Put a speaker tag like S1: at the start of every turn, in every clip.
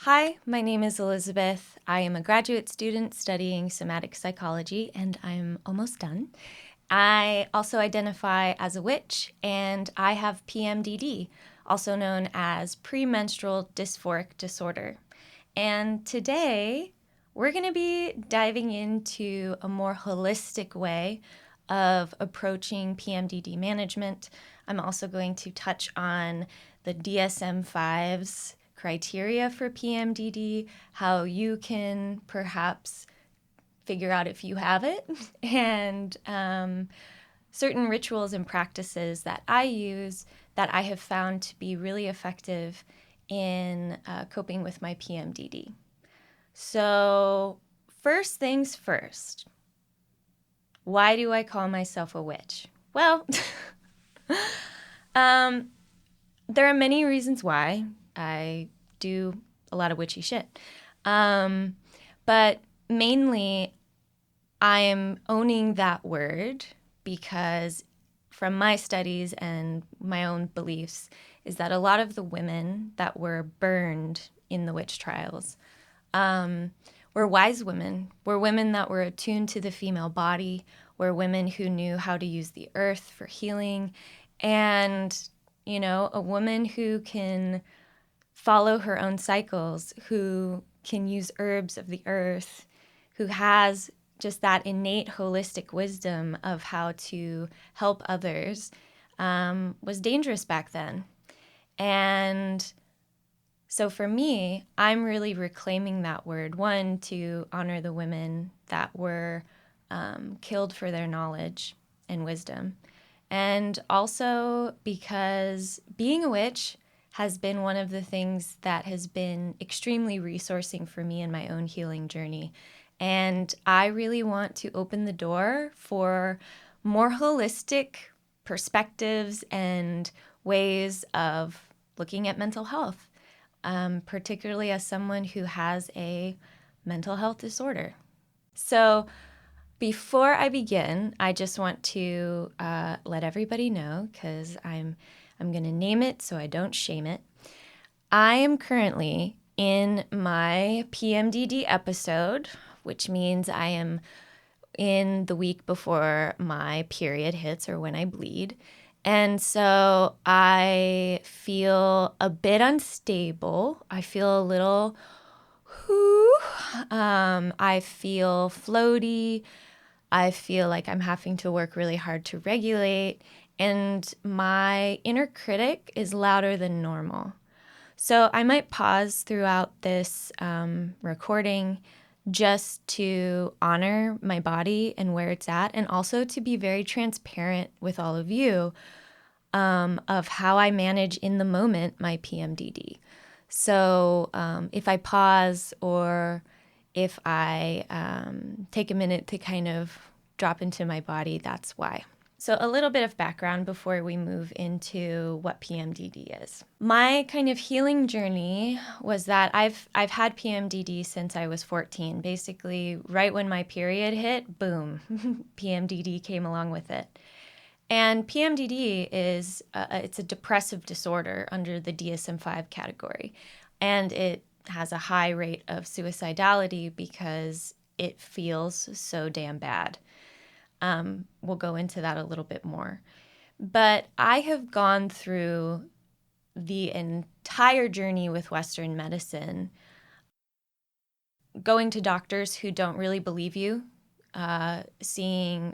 S1: Hi, my name is Elizabeth. I am a graduate student studying somatic psychology, and I'm almost done. I also identify as a witch, and I have PMDD, also known as premenstrual dysphoric disorder. And today, we're going to be diving into a more holistic way of approaching PMDD management. I'm also going to touch on the DSM-5's criteria for PMDD, how you can perhaps figure out if you have it, and certain rituals and practices that I use that I have found to be really effective in coping with my PMDD. So, first things first, why do I call myself a witch? Well, there are many reasons why. I do a lot of witchy shit. But mainly, I am owning that word because from my studies and my own beliefs is that a lot of the women that were burned in the witch trials were wise women, were women that were attuned to the female body, were women who knew how to use the earth for healing, and, you know, a woman who can follow her own cycles, who can use herbs of the earth, who has just that innate holistic wisdom of how to help others, was dangerous back then. And so for me, I'm really reclaiming that word, one, to honor the women that were killed for their knowledge and wisdom, and also because being a witch has been one of the things that has been extremely resourcing for me in my own healing journey. And I really want to open the door for more holistic perspectives and ways of looking at mental health, particularly as someone who has a mental health disorder. So before I begin, I just want to let everybody know, because I'm going to name it so I don't shame it. I am currently in my PMDD episode, which means I am in the week before my period hits or when I bleed. And so I feel a bit unstable. I feel a little I feel floaty. I feel like I'm having to work really hard to regulate. And my inner critic is louder than normal. So I might pause throughout this recording just to honor my body and where it's at, and also to be very transparent with all of you of how I manage in the moment my PMDD. So if I pause or if I take a minute to kind of drop into my body, that's why. So a little bit of background before we move into what PMDD is. My kind of healing journey was that I've had PMDD since I was 14. Basically, right when my period hit, boom, PMDD came along with it. And PMDD is it's a depressive disorder under the DSM-5 category, and it has a high rate of suicidality because it feels so damn bad. We'll go into that a little bit more. But I have gone through the entire journey with Western medicine, going to doctors who don't really believe you, seeing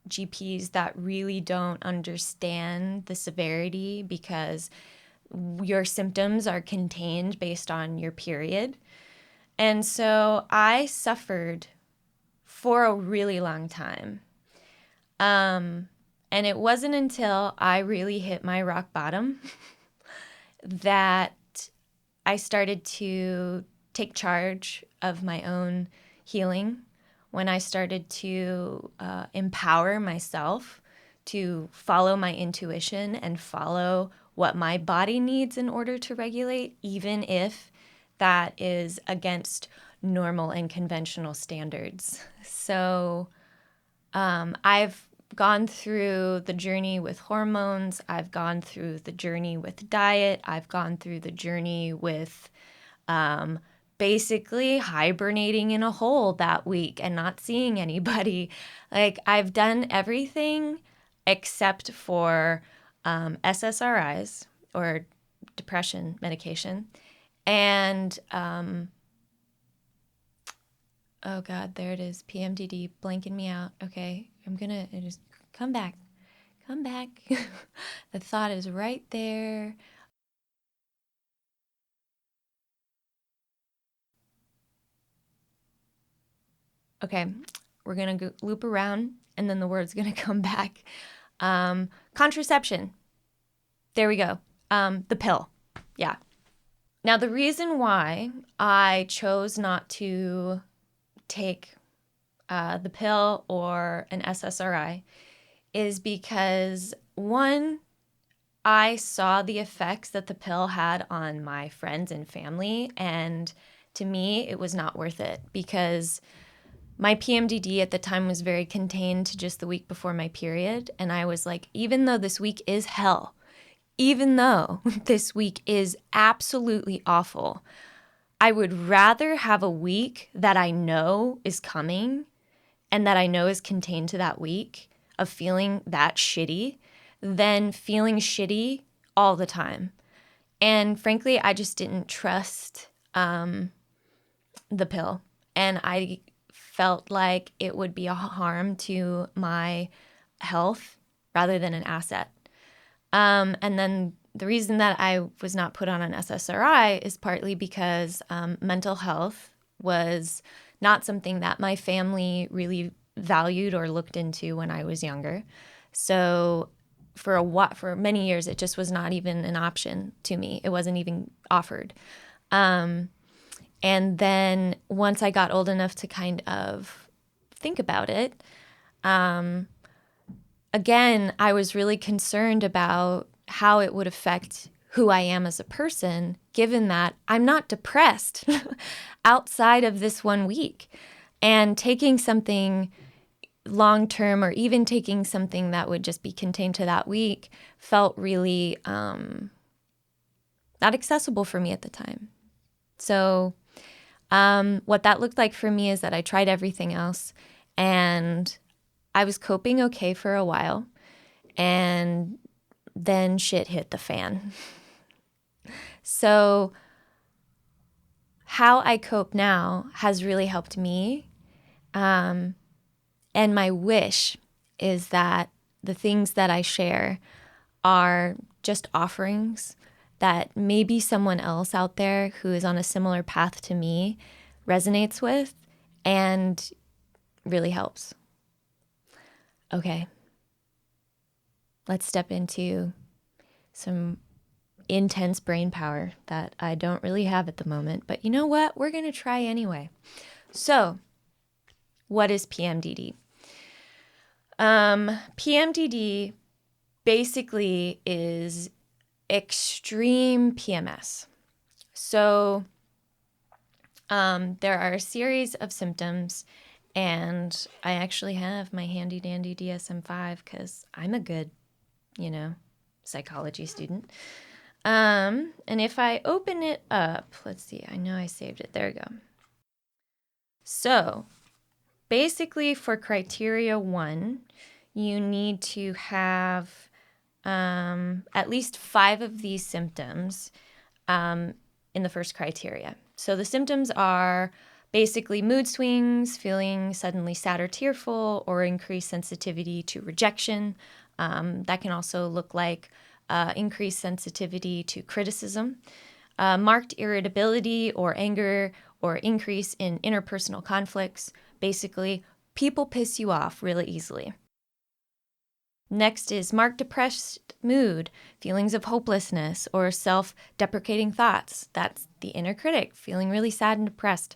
S1: GPs that really don't understand the severity because your symptoms are contained based on your period. And so I suffered for a really long time. And it wasn't until I really hit my rock bottom that I started to take charge of my own healing, when I started to empower myself to follow my intuition and follow what my body needs in order to regulate, even if that is against normal and conventional standards. So I've gone through the journey with hormones. I've gone through the journey with diet. I've gone through the journey with basically hibernating in a hole that week and not seeing anybody. Like, I've done everything except for SSRIs, or depression medication. And, oh God, there it is. PMDD blanking me out. Okay, I'm going to just come back. Come back. The thought is right there. Okay, we're going to loop around, and then the word's going to come back. Contraception. There we go. The pill. Yeah. Now, the reason why I chose not to take the pill or an SSRI is because, one, I saw the effects that the pill had on my friends and family, and to me, it was not worth it because my PMDD at the time was very contained to just the week before my period, and I was like, even though this week is hell, even though this week is absolutely awful, I would rather have a week that I know is coming and that I know is contained to that week of feeling that shitty than feeling shitty all the time. And frankly, I just didn't trust the pill. And I felt like it would be a harm to my health rather than an asset. And then the reason that I was not put on an SSRI is partly because mental health was not something that my family really valued or looked into when I was younger. So for many years, it just was not even an option to me. It wasn't even offered. And then once I got old enough to kind of think about it, again, I was really concerned about how it would affect who I am as a person, given that I'm not depressed outside of this 1 week. And taking something long term, or even taking something that would just be contained to that week, felt really not accessible for me at the time. So what that looked like for me is that I tried everything else, and I was coping okay for a while, and then shit hit the fan. So how I cope now has really helped me. And my wish is that the things that I share are just offerings that maybe someone else out there who is on a similar path to me resonates with and really helps. Okay. Let's step into some intense brain power that I don't really have at the moment. But you know what? We're going to try anyway. So, what is PMDD? PMDD basically is extreme PMS. So, there are a series of symptoms, and I actually have my handy dandy DSM-5 because I'm a good, psychology student. And if I open it up, let's see, I know I saved it. There we go. So basically for criteria 1, you need to have at least 5 of these symptoms in the first criteria. So the symptoms are basically mood swings, feeling suddenly sad or tearful, or increased sensitivity to rejection. That can also look like increased sensitivity to criticism, marked irritability or anger, or increase in interpersonal conflicts. Basically, people piss you off really easily. Next is marked depressed mood, feelings of hopelessness, or self-deprecating thoughts. That's the inner critic, feeling really sad and depressed.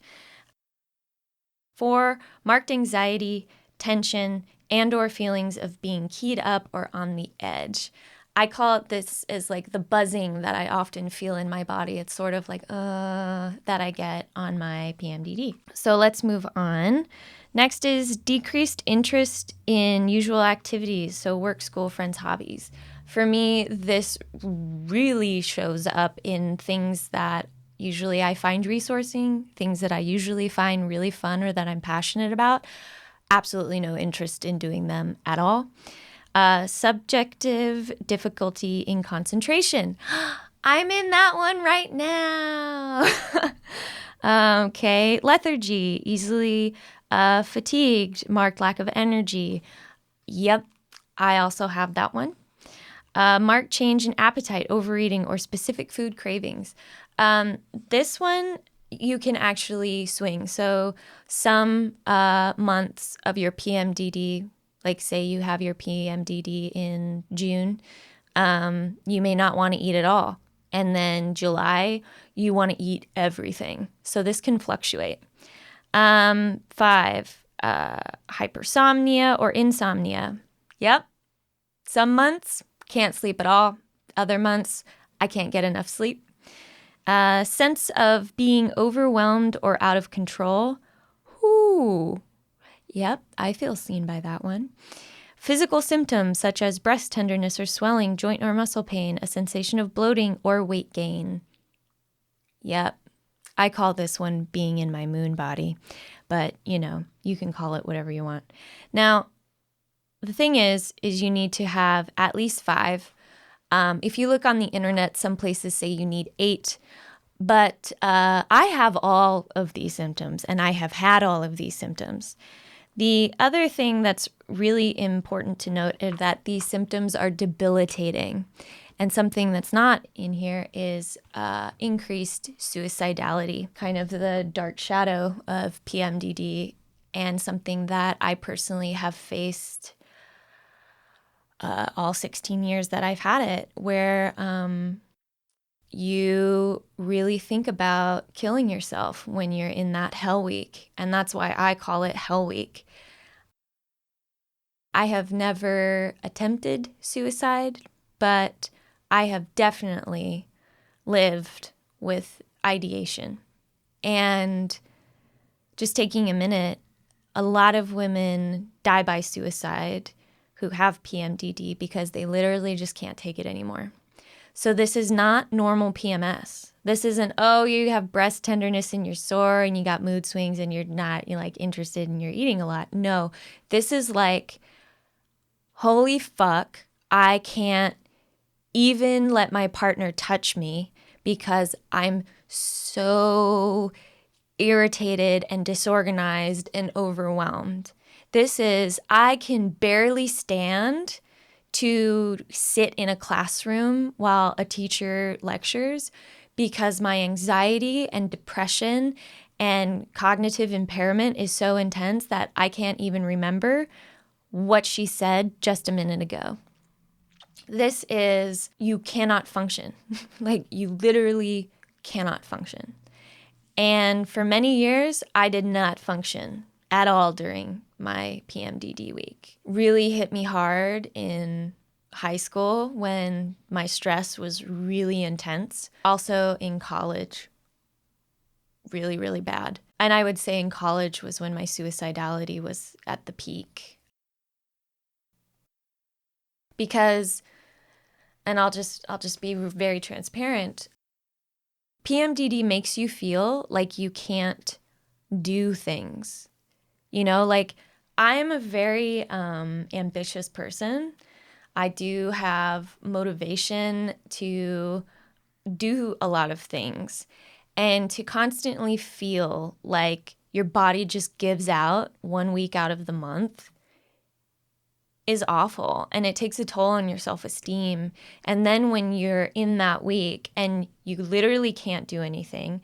S1: 4, marked anxiety, tension, and or feelings of being keyed up or on the edge. I call it this as like the buzzing that I often feel in my body. It's sort of like, that I get on my PMDD. So let's move on. Next is decreased interest in usual activities, so work, school, friends, hobbies. For me, this really shows up in things that usually I find resourcing, things that I usually find really fun or that I'm passionate about. Absolutely no interest in doing them at all. Subjective difficulty in concentration. I'm in that one right now. Okay. Lethargy, easily fatigued, marked lack of energy. Yep, I also have that one. Marked change in appetite, overeating, or specific food cravings. This one you can actually swing. So some months of your PMDD, like say you have your PMDD in June, you may not want to eat at all. And then July, you want to eat everything. So this can fluctuate. 5, hypersomnia or insomnia. Yep. Some months, can't sleep at all. Other months, I can't get enough sleep. Sense of being overwhelmed or out of control. Ooh. Yep, I feel seen by that one. Physical symptoms such as breast tenderness or swelling, joint or muscle pain, a sensation of bloating or weight gain. Yep, I call this one being in my moon body, but you can call it whatever you want. Now, the thing is you need to have at least 5. If you look on the internet, some places say you need 8, but I have all of these symptoms and I have had all of these symptoms. The other thing that's really important to note is that these symptoms are debilitating. And something that's not in here is increased suicidality, kind of the dark shadow of PMDD, and something that I personally have faced all 16 years that I've had it, where you really think about killing yourself when you're in that hell week. And that's why I call it hell week. I have never attempted suicide, but I have definitely lived with ideation. And just taking a minute, a lot of women die by suicide who have PMDD because they literally just can't take it anymore. So this is not normal PMS. This isn't, oh, you have breast tenderness and you're sore and you got mood swings and you're like interested and you're eating a lot. No, this is like, holy fuck, I can't even let my partner touch me because I'm so irritated and disorganized and overwhelmed. This is, I can barely stand to sit in a classroom while a teacher lectures because my anxiety and depression and cognitive impairment is so intense that I can't even remember what she said just a minute ago. This is, you cannot function. Like, you literally cannot function. And for many years, I did not function at all during my PMDD week. Really hit me hard in high school when my stress was really intense. Also in college, really, really bad. And I would say in college was when my suicidality was at the peak. Because, and I'll just be very transparent, PMDD makes you feel like you can't do things. Like, I am a very ambitious person. I do have motivation to do a lot of things. And to constantly feel like your body just gives out 1 week out of the month is awful, and it takes a toll on your self-esteem. And then when you're in that week and you literally can't do anything,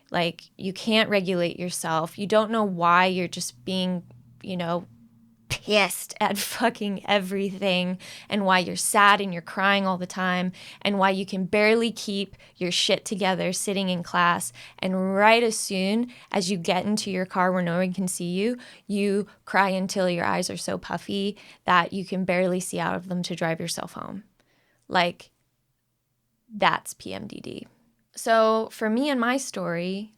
S1: like you can't regulate yourself, you don't know why, you're just being, pissed at fucking everything, and why you're sad and you're crying all the time, and why you can barely keep your shit together sitting in class, and right as soon as you get into your car where no one can see you, you cry until your eyes are so puffy that you can barely see out of them to drive yourself home. Like, that's PMDD. So for me and my story,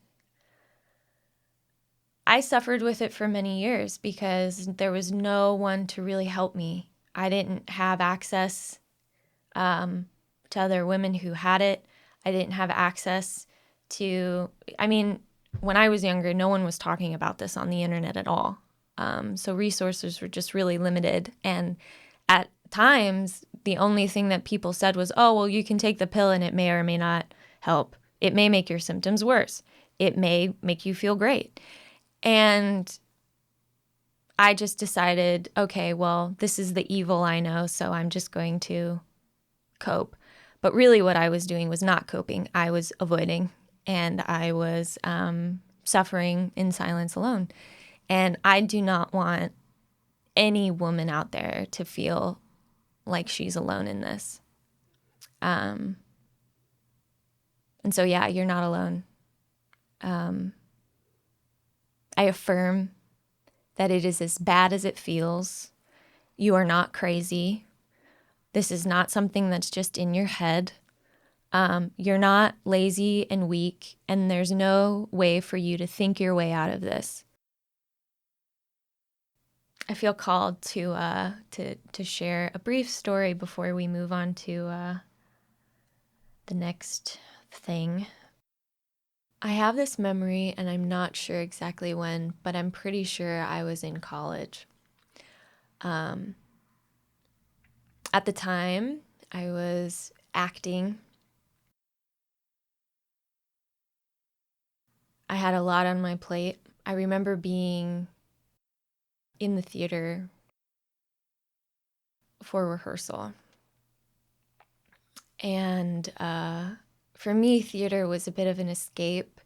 S1: I suffered with it for many years because there was no one to really help me. I didn't have access to other women who had it. I didn't have access when I was younger, no one was talking about this on the internet at all. So resources were just really limited. And at times, the only thing that people said was, oh, well, you can take the pill and it may or may not help. It may make your symptoms worse. It may make you feel great. And I just decided, okay, well, this is the evil I know, so I'm just going to cope. But really what I was doing was not coping. I was avoiding, and I was suffering in silence alone. And I do not want any woman out there to feel like she's alone in this. And so, yeah, you're not alone. I affirm that it is as bad as it feels. You are not crazy. This is not something that's just in your head. You're not lazy and weak, and there's no way for you to think your way out of this. I feel called to share a brief story before we move on to the next thing. I have this memory, and I'm not sure exactly when, but I'm pretty sure I was in college. At the time, I was acting. I had a lot on my plate. I remember being in the theater for rehearsal. And for me, theater was a bit of an escape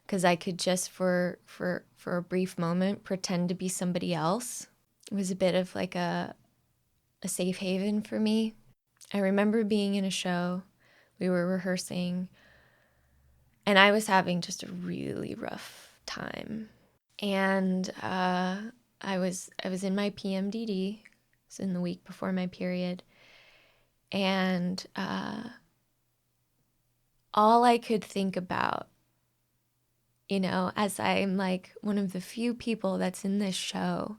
S1: because I could just for a brief moment pretend to be somebody else. It was a bit of like a safe haven for me. I remember being in a show, we were rehearsing, and I was having just a really rough time. And I was in my PMDD. It was in the week before my period. And all I could think about, as I'm like one of the few people that's in this show,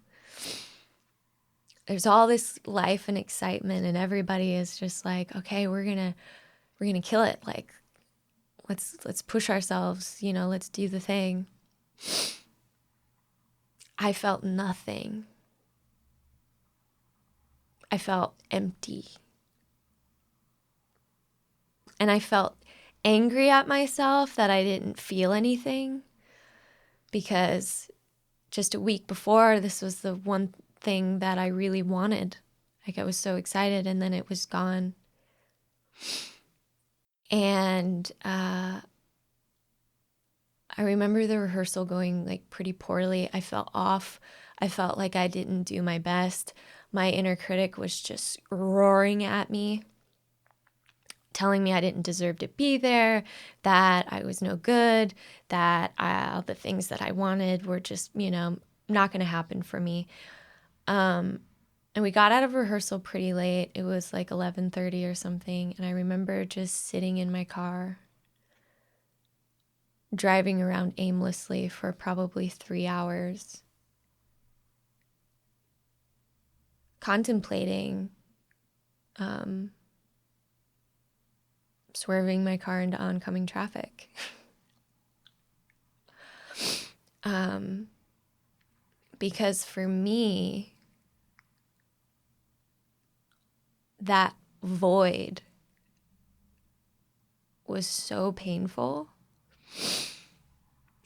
S1: there's all this life and excitement, and everybody is just like, okay, we're gonna kill it. Like, let's push ourselves, let's do the thing. I felt nothing. I felt empty. And I felt angry at myself that I didn't feel anything, because just a week before, this was the one thing that I really wanted. Like, I was so excited, and then it was gone. And I remember the rehearsal going like pretty poorly. I felt off. I felt like I didn't do my best. My inner critic was just roaring at me, telling me I didn't deserve to be there, that I was no good, that all the things that I wanted were just, not going to happen for me. And we got out of rehearsal pretty late. It was like 11:30 or something. And I remember just sitting in my car, driving around aimlessly for probably 3 hours, contemplating, swerving my car into oncoming traffic. Because for me, that void was so painful,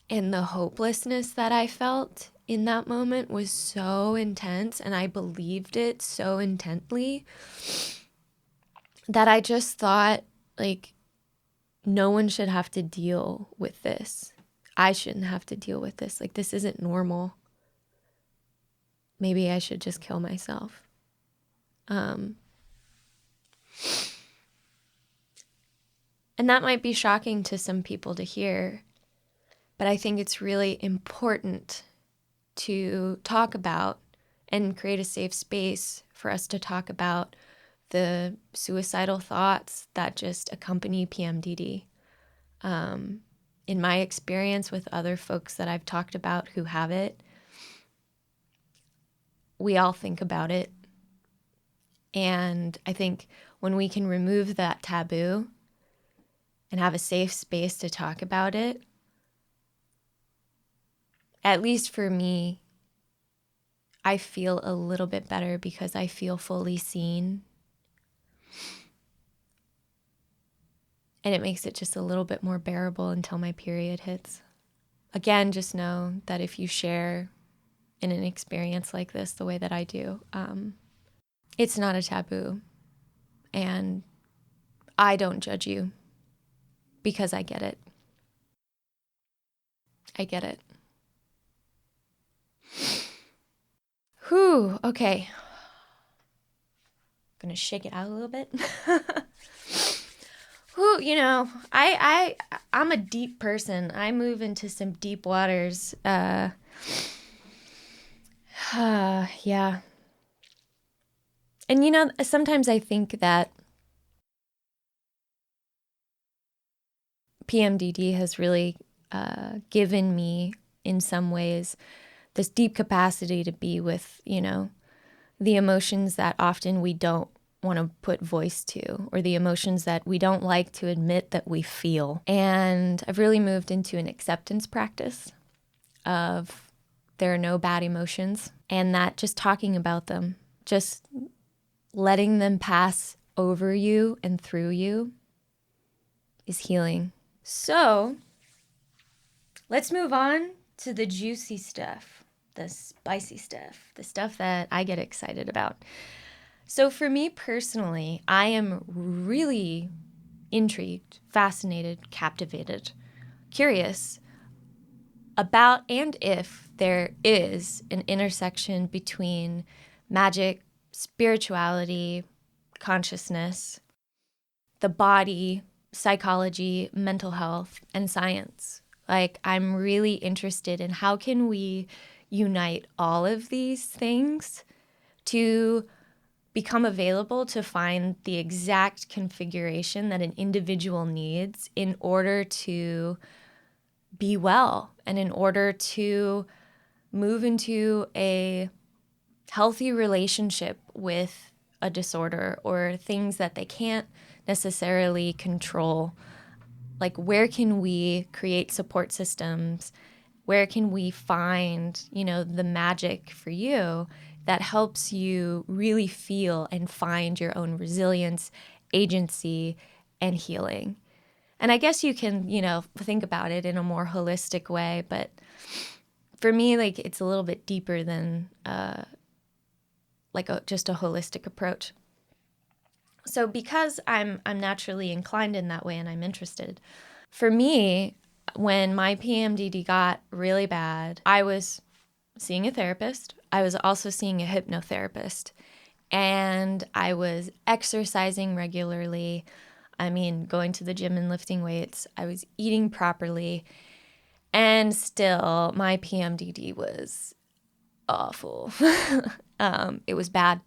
S1: and the hopelessness that I felt in that moment was so intense, and I believed it so intently, that I just thought, like, no one should have to deal with this. I shouldn't have to deal with this. Like, this isn't normal. Maybe I should just kill myself. And that might be shocking to some people to hear, but I think it's really important to talk about and create a safe space for us to talk about the suicidal thoughts that just accompany PMDD. In my experience with other folks that I've talked about who have it, we all think about it. And I think when we can remove that taboo and have a safe space to talk about it, at least for me, I feel a little bit better because I feel fully seen. And it makes it just a little bit more bearable until my period hits. Again, just know that if you share in an experience like this the way that I do, it's not a taboo. And I don't judge you because I get it. I get it. Whew, okay. Gonna shake it out a little bit. Whew, I'm a deep person. I move into some deep waters. Yeah. And sometimes I think that PMDD has really given me, in some ways, this deep capacity to be with, the emotions that often we don't want to put voice to, or the emotions that we don't like to admit that we feel. And I've really moved into an acceptance practice of there are no bad emotions, and that just talking about them, just letting them pass over you and through you is healing. So let's move on to the juicy stuff, the spicy stuff, the stuff that I get excited about. So for me personally, I am really intrigued, fascinated, captivated, curious about and if there is an intersection between magic, spirituality, consciousness, the body, psychology, mental health, and science. Like, I'm really interested in how can we unite all of these things to become available to find the exact configuration that an individual needs in order to be well and in order to move into a healthy relationship with a disorder or things that they can't necessarily control. Like, where can we create support systems? Where can we find, the magic for you that helps you really feel and find your own resilience, agency, and healing? And I guess you can, think about it in a more holistic way, but for me, like, it's a little bit deeper than just a holistic approach. So because I'm naturally inclined in that way and I'm interested, for me, when my PMDD got really bad, I was seeing a therapist. I was also seeing a hypnotherapist, and I was exercising regularly. I mean, going to the gym and lifting weights. I was eating properly, and still my PMDD was awful. It was bad.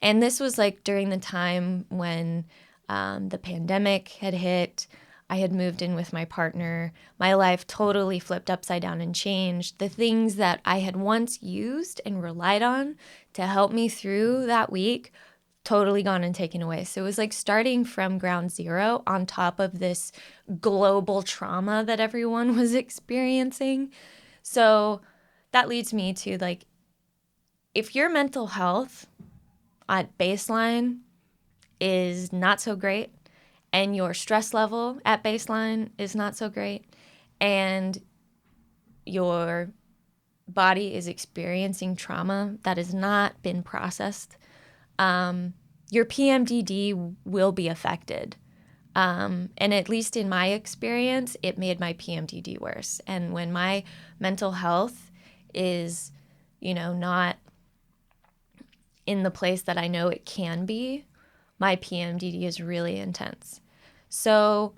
S1: And this was like during the time when the pandemic had hit. I had moved in with my partner. My life totally flipped upside down and changed. The things that I had once used and relied on to help me through that week, totally gone and taken away. So it was like starting from ground zero on top of this global trauma that everyone was experiencing. So that leads me to, like, if your mental health at baseline is not so great, and your stress level at baseline is not so great, and your body is experiencing trauma that has not been processed, your PMDD will be affected. And at least in my experience, it made my PMDD worse. And when my mental health is, not in the place that I know it can be, my PMDD is really intense. So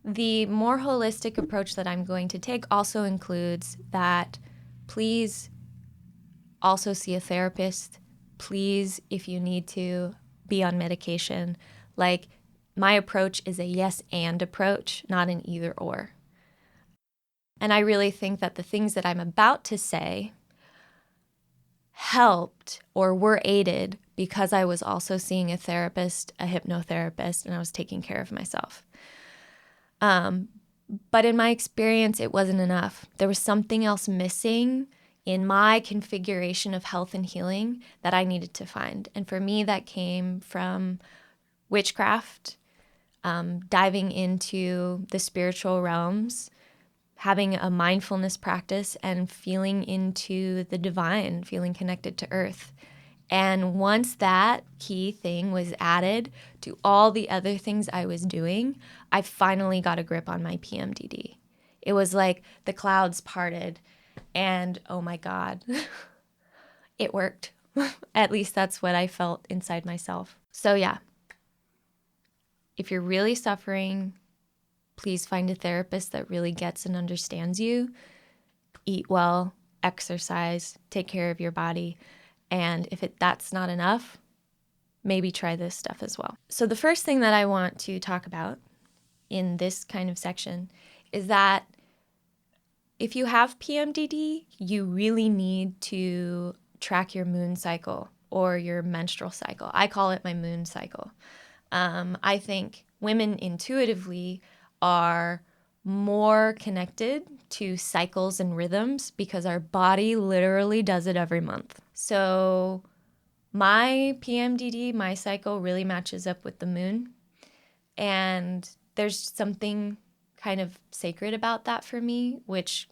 S1: the more holistic approach that I'm going to take also includes that please also see a therapist. Please, if you need to, be on medication. Like, my approach is a yes and approach, not an either or. And I really think that the things that I'm about to say helped or were aided because I was also seeing a therapist, a hypnotherapist, and I was taking care of myself. But in my experience, it wasn't enough. There was something else missing in my configuration of health and healing that I needed to find. And for me, that came from witchcraft, diving into the spiritual realms, having a mindfulness practice, and feeling into the divine, feeling connected to earth. And once that key thing was added to all the other things I was doing, I finally got a grip on my PMDD. It was like the clouds parted and oh my God, it worked. At least that's what I felt inside myself. So yeah, if you're really suffering, please find a therapist that really gets and understands you. Eat well, exercise, take care of your body. And if that's not enough, maybe try this stuff as well. So the first thing that I want to talk about in this kind of section is that if you have PMDD, you really need to track your moon cycle or your menstrual cycle. I call it my moon cycle. I think women intuitively are more connected to cycles and rhythms because our body literally does it every month. So my PMDD, my cycle really matches up with the moon. And there's something kind of sacred about that for me, which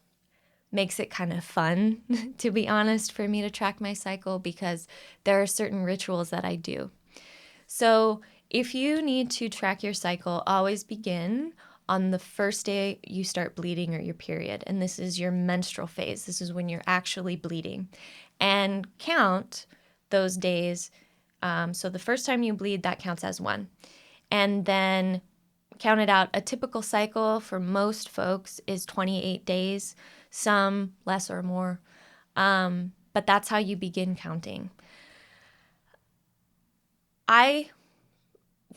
S1: makes it kind of fun, to be honest, for me to track my cycle because there are certain rituals that I do. So if you need to track your cycle, always begin on the first day you start bleeding or your period. And this is your menstrual phase. This is when you're actually bleeding. And count those days. So the first time you bleed, that counts as one. And then count it out. A typical cycle for most folks is 28 days, some less or more. But that's how you begin counting. I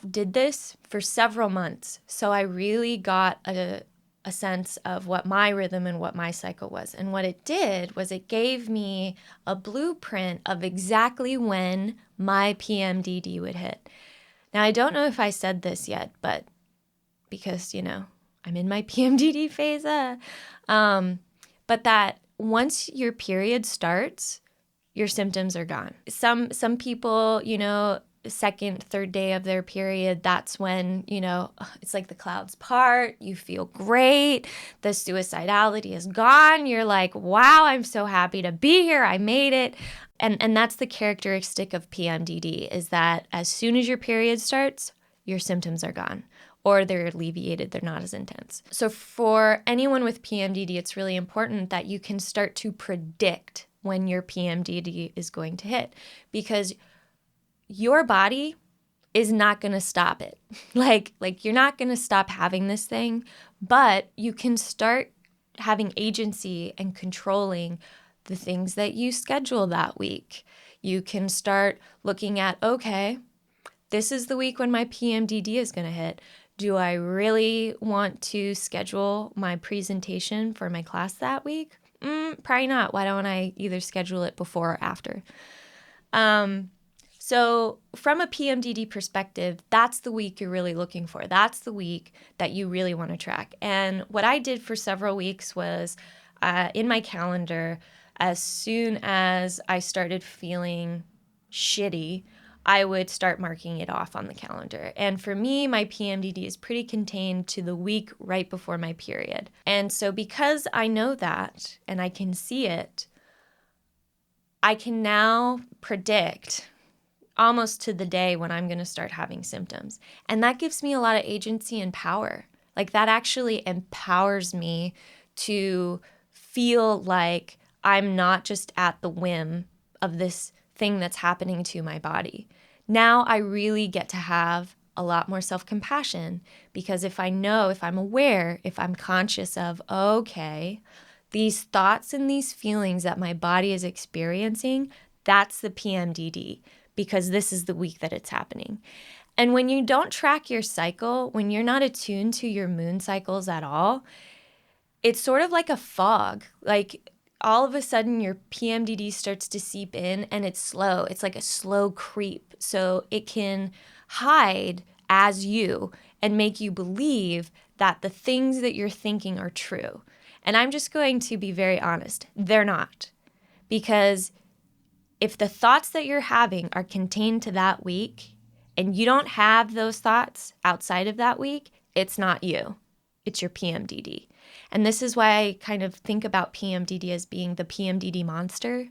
S1: did this for several months, so I really got a sense of what my rhythm and what my cycle was. And what it did was it gave me a blueprint of exactly when my PMDD would hit. Now, I don't know if I said this yet, but because, I'm in my PMDD phase, but that once your period starts, your symptoms are gone. Some people, second, third day of their period, that's when, it's like the clouds part, you feel great, the suicidality is gone, you're like, wow, I'm so happy to be here, I made it. And that's the characteristic of PMDD, is that as soon as your period starts, your symptoms are gone, or they're alleviated, they're not as intense. So for anyone with PMDD, it's really important that you can start to predict when your PMDD is going to hit, because your body is not going to stop it. Like you're not going to stop having this thing, but you can start having agency and controlling the things that you schedule that week. You can start looking at, okay, this is the week when my PMDD is going to hit. Do I really want to schedule my presentation for my class that week? Probably not. Why don't I either schedule it before or after? So from a PMDD perspective, that's the week you're really looking for. That's the week that you really want to track. And what I did for several weeks was in my calendar, as soon as I started feeling shitty, I would start marking it off on the calendar. And for me, my PMDD is pretty contained to the week right before my period. And so because I know that and I can see it, I can now predict almost to the day when I'm going to start having symptoms. And that gives me a lot of agency and power. Like that actually empowers me to feel like I'm not just at the whim of this thing that's happening to my body. Now I really get to have a lot more self-compassion, because if I know, if I'm aware, if I'm conscious of, okay, these thoughts and these feelings that my body is experiencing, that's the PMDD, because this is the week that it's happening. And when you don't track your cycle, when you're not attuned to your moon cycles at all, it's sort of like a fog. Like all of a sudden your PMDD starts to seep in and it's slow. It's like a slow creep. So it can hide as you and make you believe that the things that you're thinking are true. And I'm just going to be very honest. They're not. Because if the thoughts that you're having are contained to that week and you don't have those thoughts outside of that week, it's not you. It's your PMDD. And this is why I kind of think about PMDD as being the PMDD monster.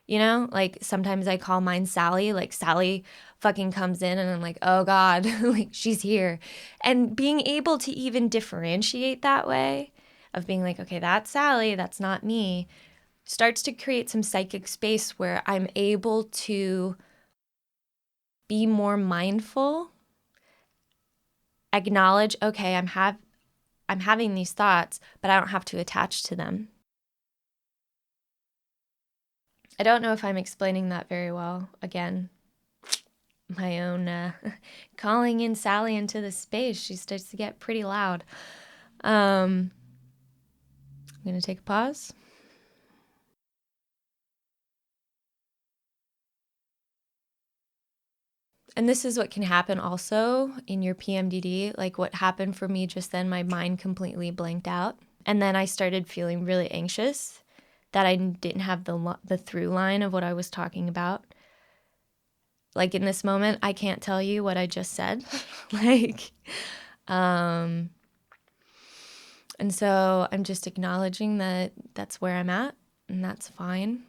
S1: You know, like sometimes I call mine Sally, like Sally fucking comes in and I'm like, oh God, like she's here. And being able to even differentiate that way of being like, okay, that's Sally, that's not me, starts to create some psychic space where I'm able to be more mindful, acknowledge, okay, I'm having these thoughts, but I don't have to attach to them. I don't know if I'm explaining that very well. Again, my own calling in Sally into the space. She starts to get pretty loud. I'm going to take a pause. And this is what can happen also in your PMDD. Like what happened for me just then, my mind completely blanked out. And then I started feeling really anxious that I didn't have the through line of what I was talking about. Like in this moment, I can't tell you what I just said. And so I'm just acknowledging that that's where I'm at, and that's fine.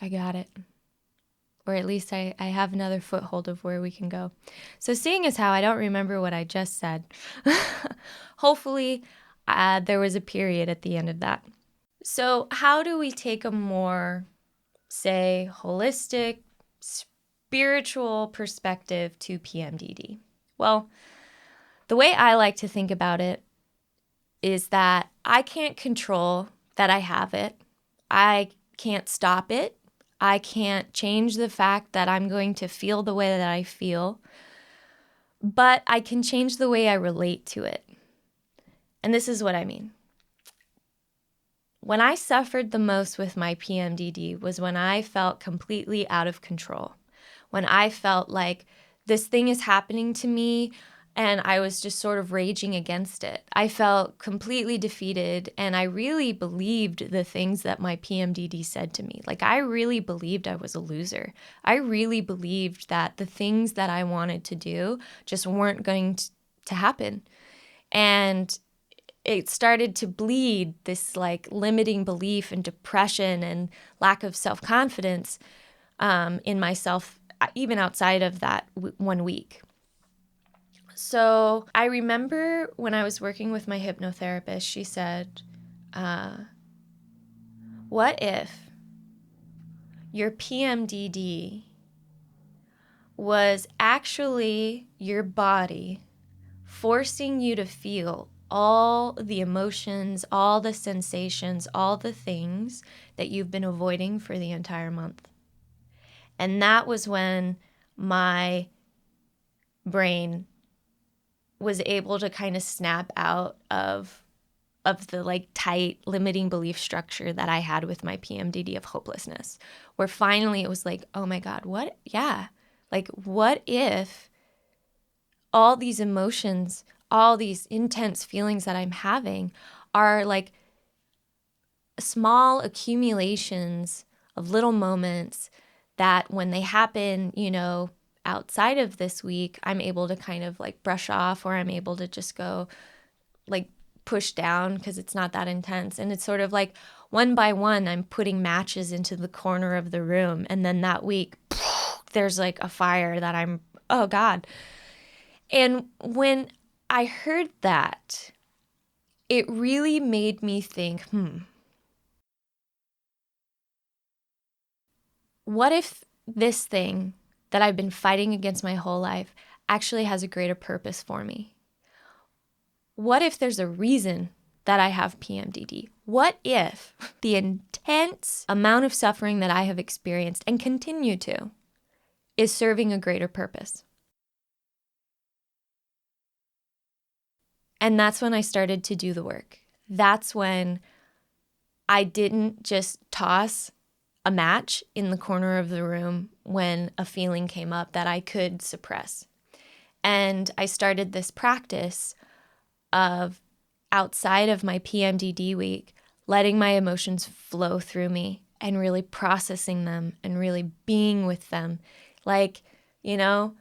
S1: I got it. Or at least I have another foothold of where we can go. So seeing as how I don't remember what I just said, hopefully there was a period at the end of that. So how do we take a more, say, holistic, spiritual perspective to PMDD? Well, the way I like to think about it is that I can't control that I have it. I can't stop it. I can't change the fact that I'm going to feel the way that I feel, but I can change the way I relate to it. And this is what I mean. When I suffered the most with my PMDD was when I felt completely out of control. When I felt like this thing is happening to me and I was just sort of raging against it. I felt completely defeated and I really believed the things that my PMDD said to me. Like I really believed I was a loser. I really believed that the things that I wanted to do just weren't going to happen. And it started to bleed this like limiting belief and depression and lack of self-confidence in myself, even outside of that 1 week. So I remember when I was working with my hypnotherapist, she said, what if your PMDD was actually your body forcing you to feel all the emotions, all the sensations, all the things that you've been avoiding for the entire month? And that was when my brain was able to kind of snap out of the like tight limiting belief structure that I had with my PMDD of hopelessness, where finally it was like, oh my God, what? Yeah. Like, what if all these emotions, all these intense feelings that I'm having are like small accumulations of little moments that when they happen, you know, outside of this week, I'm able to kind of like brush off, or I'm able to just go like push down because it's not that intense. And it's sort of like one by one, I'm putting matches into the corner of the room. And then that week, there's like a fire that I'm, oh God. And when I heard that, it really made me think, what if this thing that I've been fighting against my whole life actually has a greater purpose for me? What if there's a reason that I have PMDD? What if the intense amount of suffering that I have experienced and continue to is serving a greater purpose? And that's when I started to do the work. That's when I didn't just toss a match in the corner of the room when a feeling came up that I could suppress. And I started this practice of outside of my PMDD week, letting my emotions flow through me and really processing them and really being with them. Like, you know,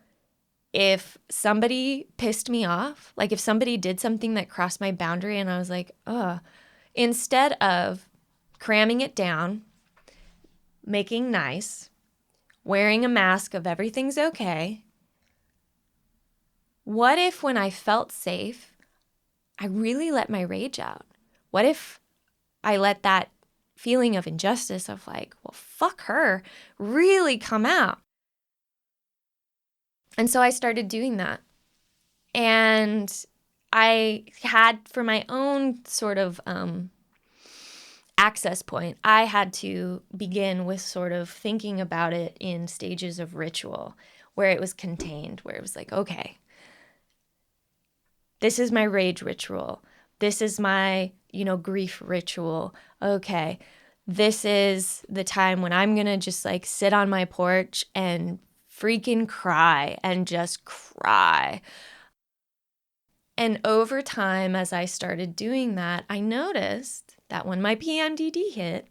S1: if somebody pissed me off, like if somebody did something that crossed my boundary and I was like, ugh, instead of cramming it down, making nice, wearing a mask of everything's okay, what if when I felt safe, I really let my rage out? What if I let that feeling of injustice of like, well, fuck her, really come out? And so I started doing that. And I had, for my own sort of access point, I had to begin with sort of thinking about it in stages of ritual where it was contained, where it was like, okay, this is my rage ritual. This is my, grief ritual. Okay, this is the time when I'm going to just like sit on my porch and freaking cry and just cry. And over time, as I started doing that, I noticed that when my PMDD hit,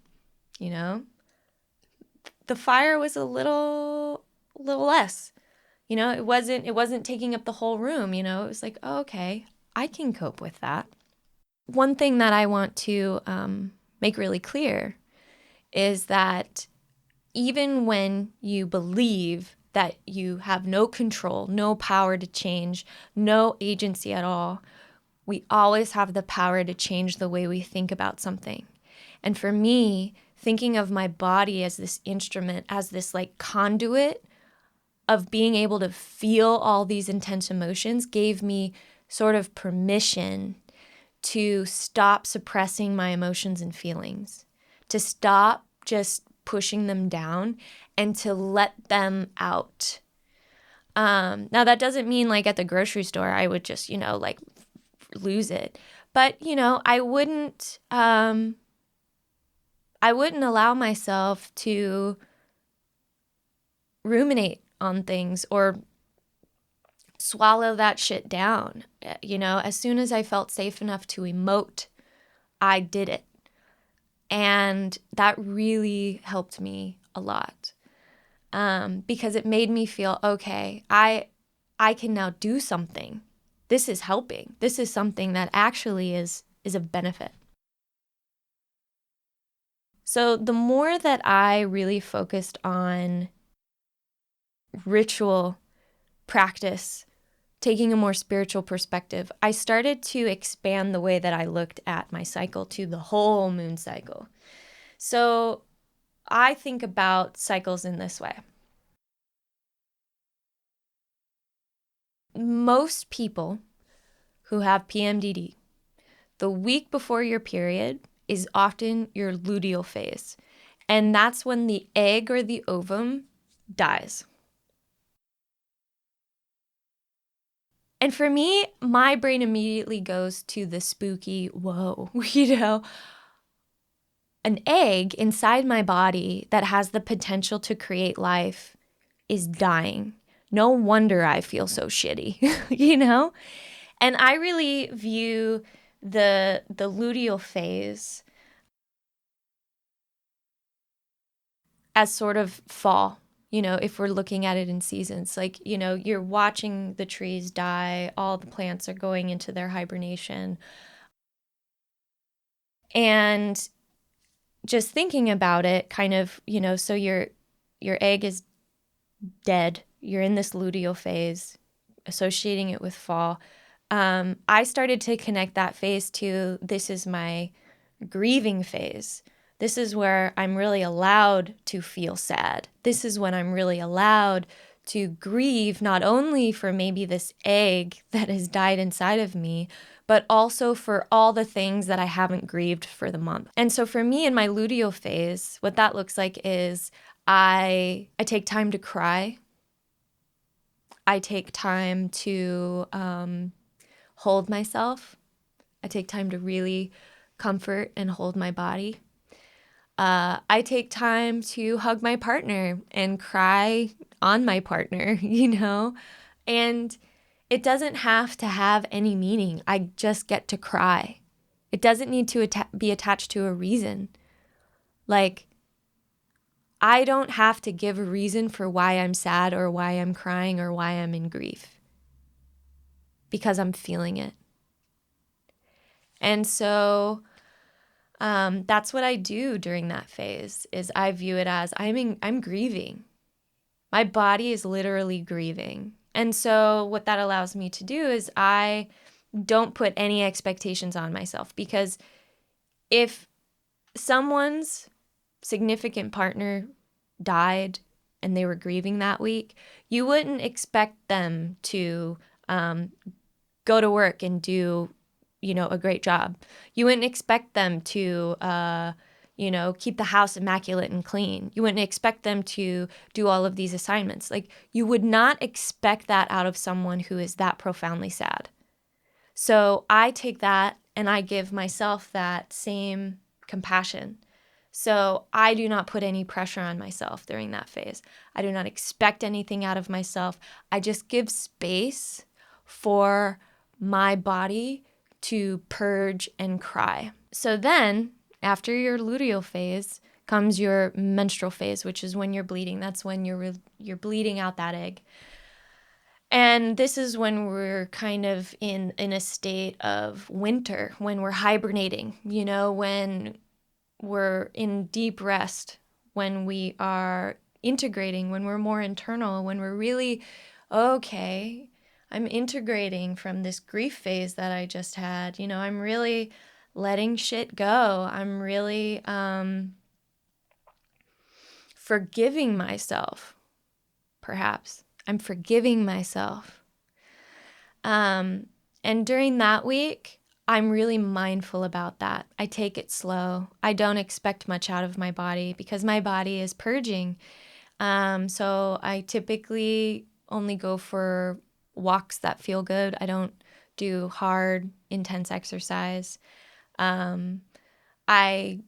S1: the fire was a little less. It wasn't taking up the whole room. It was like, oh, okay, I can cope with that. One thing that I want to make really clear is that even when you believe that you have no control, no power to change, no agency at all, we always have the power to change the way we think about something. And for me, thinking of my body as this instrument, as this like conduit of being able to feel all these intense emotions gave me sort of permission to stop suppressing my emotions and feelings, to stop just pushing them down and to let them out. Now that doesn't mean like at the grocery store, I would just, like lose it. But, I wouldn't allow myself to ruminate on things or swallow that shit down. As soon as I felt safe enough to emote, I did it. And that really helped me a lot because it made me feel, okay, I can now do something. This is helping. This is something that actually is a benefit. So the more that I really focused on ritual practice, taking a more spiritual perspective, I started to expand the way that I looked at my cycle to the whole moon cycle. So I think about cycles in this way. Most people who have PMDD, the week before your period is often your luteal phase. And that's when the egg or the ovum dies. And for me, my brain immediately goes to the spooky, whoa, an egg inside my body that has the potential to create life is dying. No wonder I feel so shitty, And I really view the luteal phase as sort of fall, if we're looking at it in seasons. Like, you're watching the trees die, all the plants are going into their hibernation. And just thinking about it kind of, so your egg is dead. You're in this luteal phase, associating it with fall. I started to connect that phase to this is my grieving phase. This is where I'm really allowed to feel sad. This is when I'm really allowed to grieve, not only for maybe this egg that has died inside of me, but also for all the things that I haven't grieved for the month. And so for me in my luteal phase, what that looks like is I take time to cry. I take time to hold myself. I take time to really comfort and hold my body. I take time to hug my partner and cry on my partner, and it doesn't have to have any meaning. I just get to cry. It doesn't need to be attached to a reason. Like, I don't have to give a reason for why I'm sad or why I'm crying or why I'm in grief, because I'm feeling it. And so that's what I do during that phase, is I view it as I'm grieving. My body is literally grieving. And so what that allows me to do is I don't put any expectations on myself, because if someone's significant partner died and they were grieving that week, you wouldn't expect them to go to work and do, a great job. You wouldn't expect them to, keep the house immaculate and clean. You wouldn't expect them to do all of these assignments. Like, you would not expect that out of someone who is that profoundly sad. So I take that and I give myself that same compassion. So I do not put any pressure on myself during that phase. I do not expect anything out of myself. I just give space for my body to purge and cry. So then, after your luteal phase, comes your menstrual phase, which is when you're bleeding. That's when you're bleeding out that egg. And this is when we're kind of in a state of winter, when we're hibernating, when we're in deep rest, when we are integrating, when we're more internal, when we're really, okay, I'm integrating from this grief phase that I just had. I'm really letting shit go. I'm really forgiving myself, perhaps. I'm forgiving myself. And during that week, I'm really mindful about that. I take it slow. I don't expect much out of my body because my body is purging. So I typically only go for walks that feel good. I don't do hard, intense exercise. I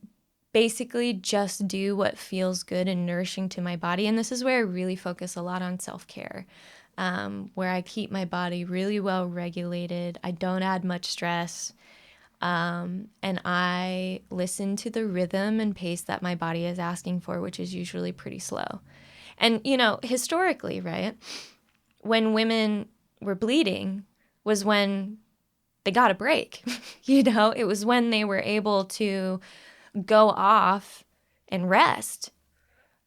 S1: basically just do what feels good and nourishing to my body. And this is where I really focus a lot on self-care, where I keep my body really well regulated. I don't add much stress. And I listen to the rhythm and pace that my body is asking for, which is usually pretty slow. And, historically, right, when women were bleeding was when they got a break. It was when they were able to go off and rest,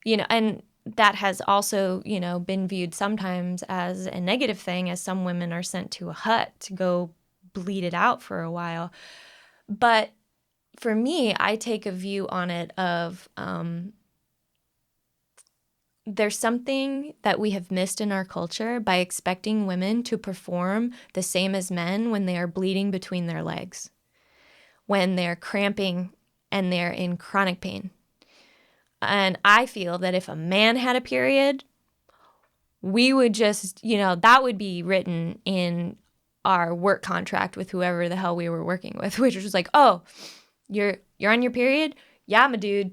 S1: and that has also, been viewed sometimes as a negative thing, as some women are sent to a hut to go bleed it out for a while. But for me, I take a view on it of there's something that we have missed in our culture by expecting women to perform the same as men when they are bleeding between their legs, when they're cramping and they're in chronic pain. And I feel that if a man had a period, we would just, that would be written in our work contract with whoever the hell we were working with, which was like, oh, you're on your period? Yeah, my dude.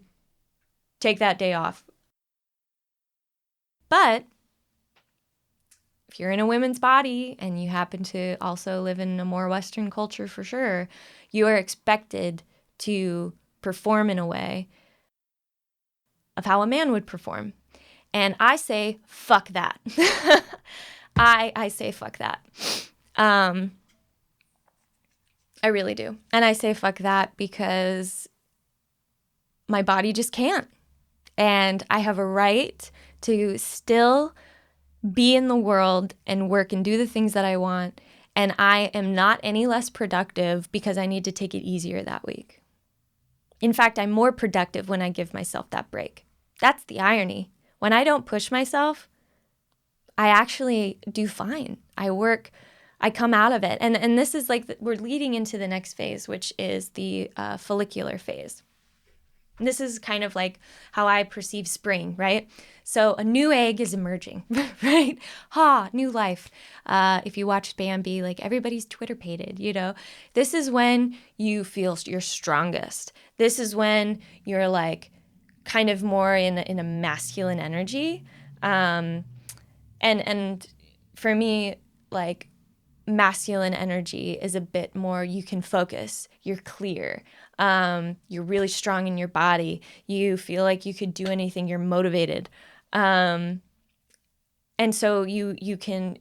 S1: Take that day off. But if you're in a women's body and you happen to also live in a more Western culture, for sure, you are expected to perform in a way of how a man would perform. And I say, fuck that. I say, fuck that. I really do. And I say, fuck that because my body just can't. And I have a right to still be in the world and work and do the things that I want. And I am not any less productive because I need to take it easier that week. In fact, I'm more productive when I give myself that break. That's the irony. When I don't push myself, I actually do fine. I come out of it. And this is like, we're leading into the next phase, which is the follicular phase. And this is kind of like how I perceive spring, right? So a new egg is emerging, right? New life. If you watch Bambi, like everybody's Twitter-pated, This is when you feel your strongest. This is when you're like kind of more in a masculine energy. And for me, like masculine energy is a bit more, you can focus, you're clear, you're really strong in your body, you feel like you could do anything, you're motivated. And so you can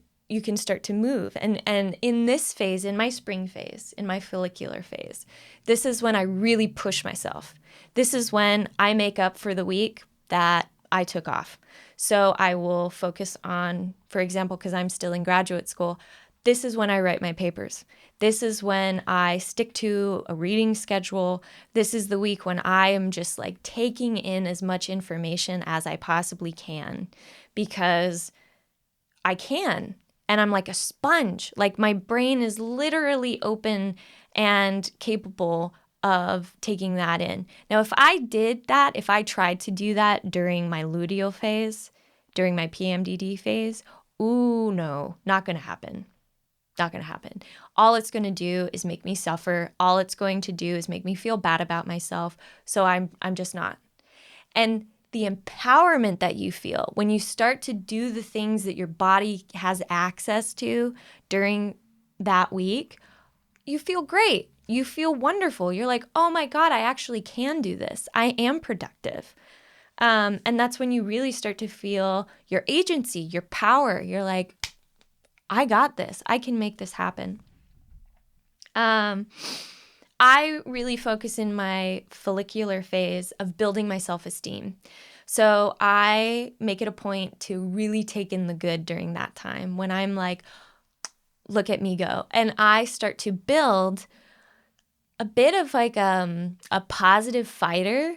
S1: start to move. And in this phase, in my spring phase, in my follicular phase, this is when I really push myself. This is when I make up for the week that I took off. So I will focus on, for example, because I'm still in graduate school, this is when I write my papers. This is when I stick to a reading schedule. This is the week when I am just like taking in as much information as I possibly can, because I can. And I'm like a sponge. Like my brain is literally open and capable of taking that in. Now, if I did that, if I tried to do that during my luteal phase, during my PMDD phase, ooh, no, not going to happen. Not going to happen. All it's going to do is make me suffer. All it's going to do is make me feel bad about myself. So I'm just not. And the empowerment that you feel when you start to do the things that your body has access to during that week, you feel great. You feel wonderful. You're like, oh my God, I actually can do this. I am productive. And that's when you really start to feel your agency, your power. You're like, I got this. I can make this happen. I really focus in my follicular phase of building my self-esteem. So I make it a point to really take in the good during that time when I'm like, look at me go. And I start to build a bit of like a positive fighter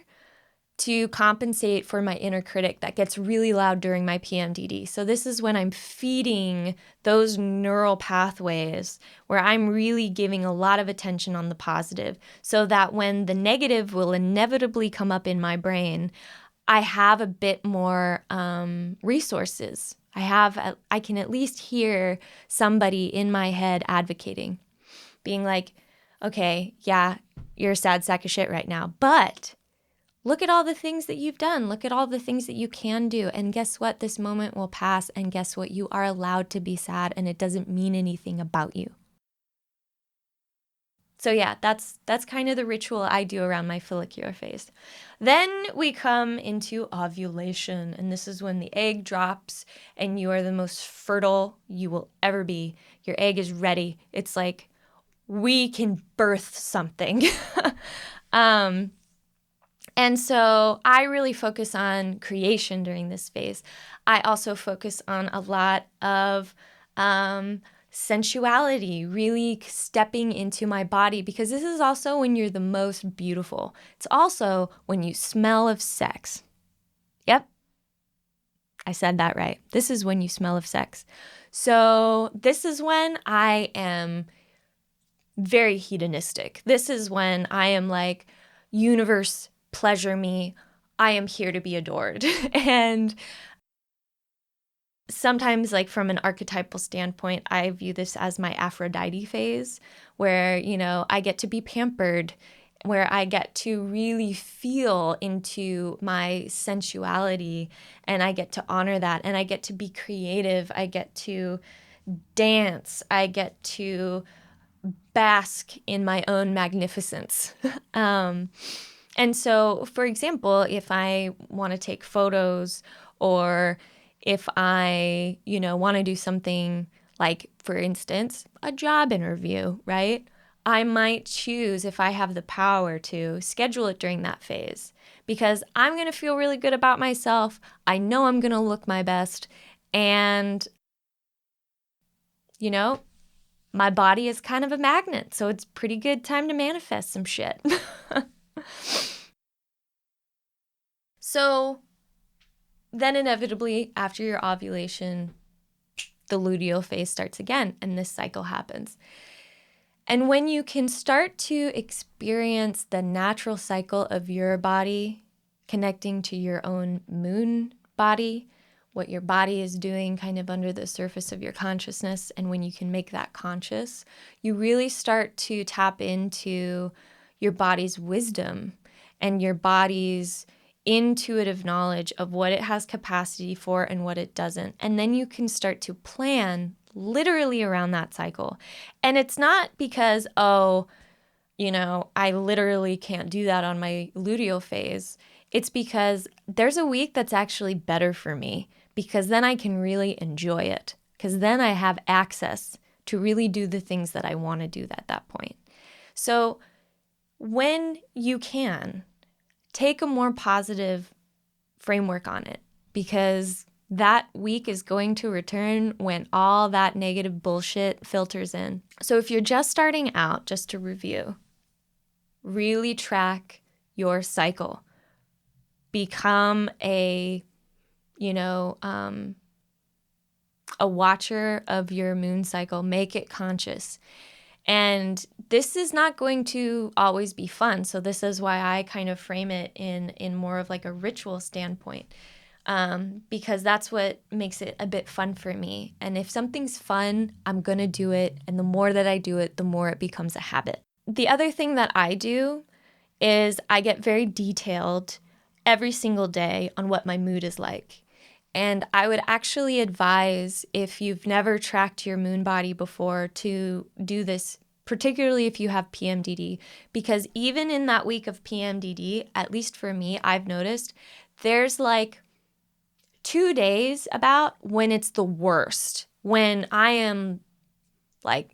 S1: to compensate for my inner critic that gets really loud during my PMDD. So this is when I'm feeding those neural pathways where I'm really giving a lot of attention on the positive, so that when the negative will inevitably come up in my brain, I have a bit more resources. I can at least hear somebody in my head advocating, being like, okay, yeah, you're a sad sack of shit right now, but look at all the things that you've done. Look at all the things that you can do. And guess what? This moment will pass. And guess what? You are allowed to be sad, and it doesn't mean anything about you. So yeah, that's kind of the ritual I do around my follicular phase. Then we come into ovulation, and this is when the egg drops and you are the most fertile you will ever be. Your egg is ready. It's like, we can birth something. And so I really focus on creation during this phase. I also focus on a lot of sensuality, really stepping into my body, because this is also when you're the most beautiful. It's also when you smell of sex. Yep, I said that right. This is when you smell of sex. So this is when I am very hedonistic. This is when I am like, universe, pleasure me. I am here to be adored. And sometimes, like from an archetypal standpoint, I view this as my Aphrodite phase, where, I get to be pampered, where I get to really feel into my sensuality, and I get to honor that, and I get to be creative. I get to dance. I get to bask in my own magnificence. And so, for example, if I want to take photos, or if I, want to do something like, for instance, a job interview, right? I might choose, if I have the power, to schedule it during that phase, because I'm going to feel really good about myself. I know I'm going to look my best. And, my body is kind of a magnet, so it's pretty good time to manifest some shit. So then inevitably, after your ovulation, the luteal phase starts again, and this cycle happens. And when you can start to experience the natural cycle of your body connecting to your own moon body, what your body is doing kind of under the surface of your consciousness, and when you can make that conscious, you really start to tap into your body's wisdom and your body's intuitive knowledge of what it has capacity for and what it doesn't. And then you can start to plan literally around that cycle. And it's not because, oh, I literally can't do that on my luteal phase. It's because there's a week that's actually better for me, because then I can really enjoy it, because then I have access to really do the things that I want to do at that point. So when you can, take a more positive framework on it, because that week is going to return when all that negative bullshit filters in. So if you're just starting out, just to review, really track your cycle. Become a watcher of your moon cycle. Make it conscious. And this is not going to always be fun. So this is why I kind of frame it in more of like a ritual standpoint, because that's what makes it a bit fun for me. And if something's fun, I'm going to do it. And the more that I do it, the more it becomes a habit. The other thing that I do is I get very detailed every single day on what my mood is like. And I would actually advise, if you've never tracked your moon body before, to do this, particularly if you have PMDD, because even in that week of PMDD, at least for me, I've noticed there's like 2 days about when it's the worst, when I am like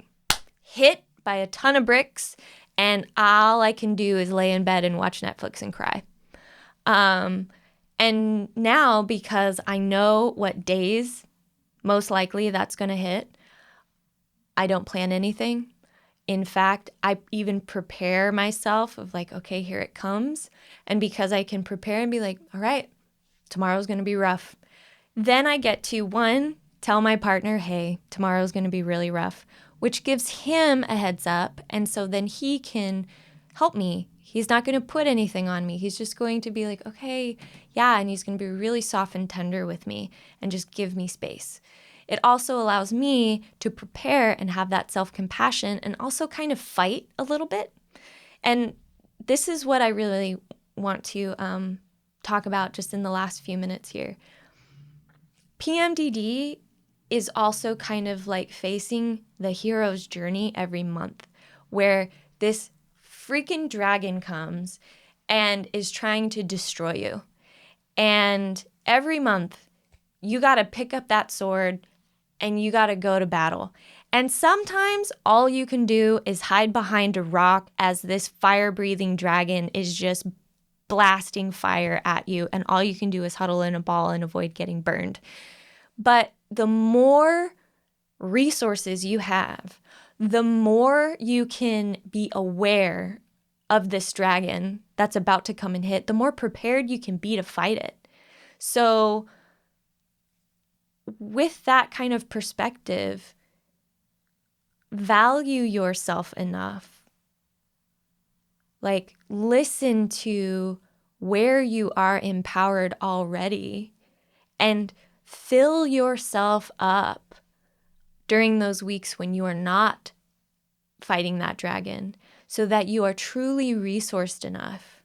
S1: hit by a ton of bricks and all I can do is lay in bed and watch Netflix and cry. And now, because I know what days most likely that's going to hit, I don't plan anything. In fact, I even prepare myself of like, okay, here it comes. And because I can prepare and be like, all right, tomorrow's going to be rough. Then I get to, one, tell my partner, hey, tomorrow's going to be really rough, which gives him a heads up. And so then he can help me. He's not going to put anything on me. He's just going to be like, okay, yeah. And he's going to be really soft and tender with me and just give me space. It also allows me to prepare and have that self-compassion and also kind of fight a little bit. And this is what I really want to talk about just in the last few minutes here. PMDD is also kind of like facing the hero's journey every month, where this freaking dragon comes and is trying to destroy you. And every month, you got to pick up that sword and you got to go to battle. And sometimes all you can do is hide behind a rock as this fire-breathing dragon is just blasting fire at you, and all you can do is huddle in a ball and avoid getting burned. But the more resources you have, the more you can be aware of this dragon that's about to come and hit, the more prepared you can be to fight it. So with that kind of perspective, value yourself enough. Like, listen to where you are empowered already and fill yourself up during those weeks when you are not fighting that dragon, so that you are truly resourced enough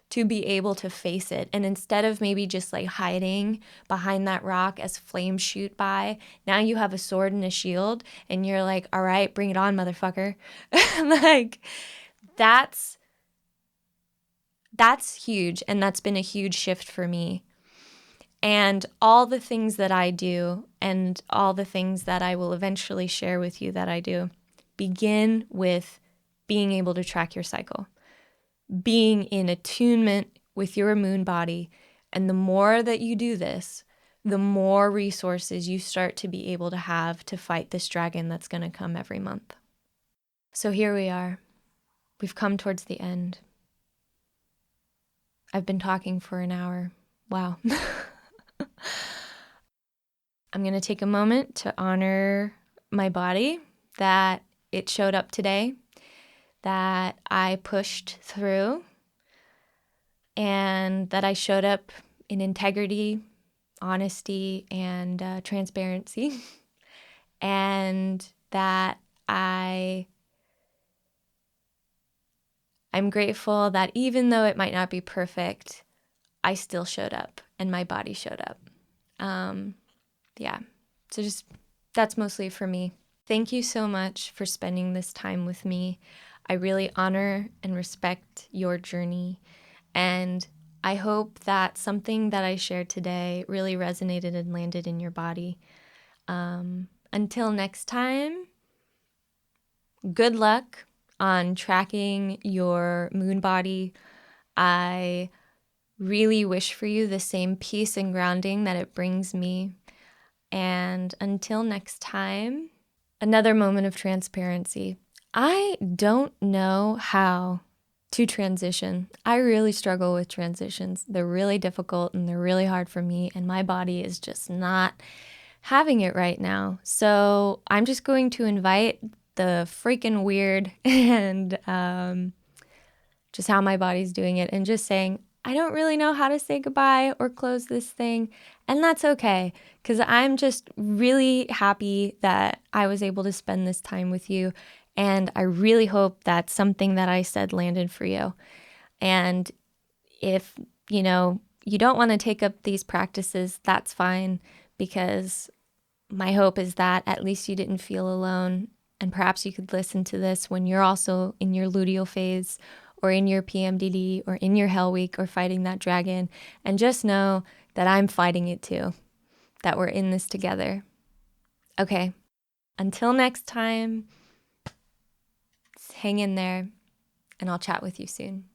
S1: to be able to face it. And instead of maybe just like hiding behind that rock as flames shoot by, now you have a sword and a shield and you're like, all right, bring it on, motherfucker. Like, that's huge. And that's been a huge shift for me. And all the things that I do and all the things that I will eventually share with you that I do begin with being able to track your cycle, being in attunement with your moon body. And the more that you do this, the more resources you start to be able to have to fight this dragon that's going to come every month. So here we are. We've come towards the end. I've been talking for an hour. Wow. I'm going to take a moment to honor my body, that it showed up today, that I pushed through, and that I showed up in integrity, honesty, and transparency, and that I'm grateful that even though it might not be perfect, I still showed up and my body showed up. Yeah. So just that's mostly for me. Thank you so much for spending this time with me. I really honor and respect your journey, and I hope that something that I shared today really resonated and landed in your body. Until next time, good luck on tracking your moon body. I really wish for you the same peace and grounding that it brings me. And until next time, another moment of transparency. I don't know how to transition. I really struggle with transitions. They're really difficult and they're really hard for me, and my body is just not having it right now. So I'm just going to invite the freaking weird and just how my body's doing it, and just saying, I don't really know how to say goodbye or close this thing. And that's okay, because I'm just really happy that I was able to spend this time with you. And I really hope that something that I said landed for you. And if, you don't want to take up these practices, that's fine, because my hope is that at least you didn't feel alone. And perhaps you could listen to this when you're also in your luteal phase, or in your PMDD, or in your Hell Week, or fighting that dragon. And just know that I'm fighting it too, that we're in this together. Okay, until next time, hang in there, and I'll chat with you soon.